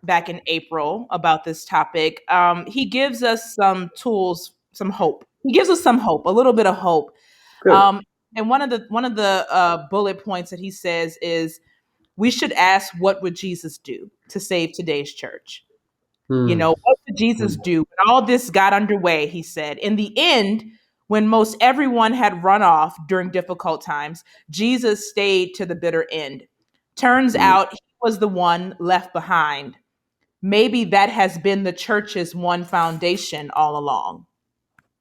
back in April about this topic, he gives us some tools, some hope. He gives us some hope, a little bit of hope. Good. And one of the bullet points that he says is, we should ask, what would Jesus do to save today's church? What did Jesus do when all this got underway? He said, in the end, when most everyone had run off during difficult times, Jesus stayed to the bitter end. Turns out he was the one left behind. Maybe that has been the church's one foundation all along.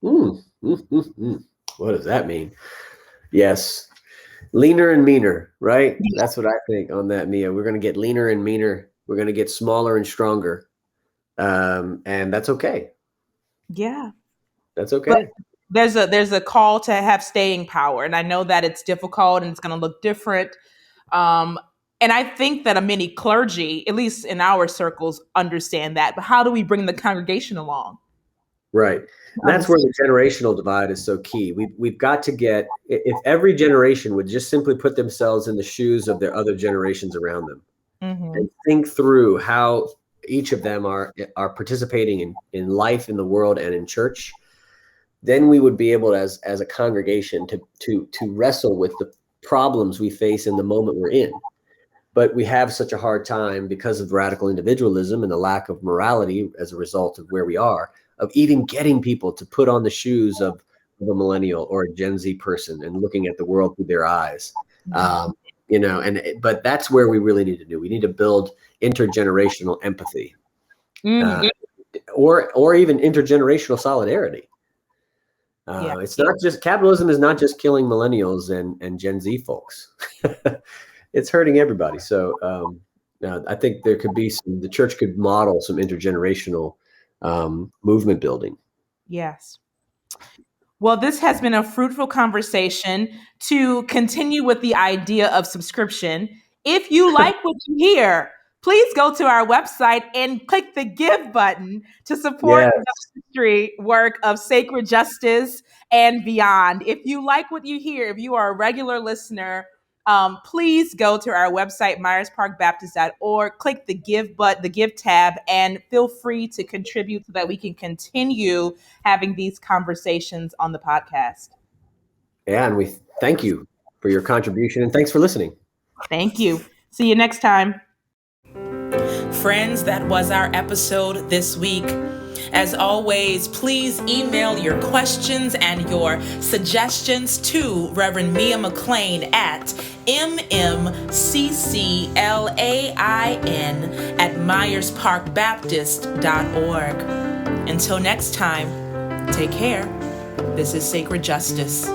What does that mean? Yes. Leaner and meaner, right? That's what I think on that, Mia. We're going to get leaner and meaner. We're going to get smaller and stronger. And that's okay. Yeah. That's okay. But there's a call to have staying power. And I know that it's difficult and it's going to look different. And I think that many clergy, at least in our circles, understand that. But how do we bring the congregation along? Right. And that's where the generational divide is so key. We've got to get, if every generation would just simply put themselves in the shoes of their other generations around them, and think through how each of them are participating in life in the world and in church, then we would be able, as a congregation, to wrestle with the problems we face in the moment we're in. But we have such a hard time because of radical individualism and the lack of morality as a result of where we are, of even getting people to put on the shoes of a millennial or a Gen Z person and looking at the world through their eyes. But that's where we really need to do. We need to build intergenerational empathy, or even intergenerational solidarity. It's not just, capitalism is not just killing millennials and Gen Z folks. It's hurting everybody. So I think there could be the church could model some intergenerational movement building. Yes. Well, this has been a fruitful conversation. To continue with the idea of subscription, if you like what you hear, please go to our website and click the give button to support the ministry work of sacred justice and beyond. If you like what you hear, if you are a regular listener, please go to our website, myersparkbaptist.org, click the give tab, and feel free to contribute so that we can continue having these conversations on the podcast. Yeah, and we thank you for your contribution, and thanks for listening. Thank you. See you next time. Friends, that was our episode this week. As always, please email your questions and your suggestions to Reverend Mia McLean at mmcclain@myersparkbaptist.org. Until next time, take care. This is Sacred Justice.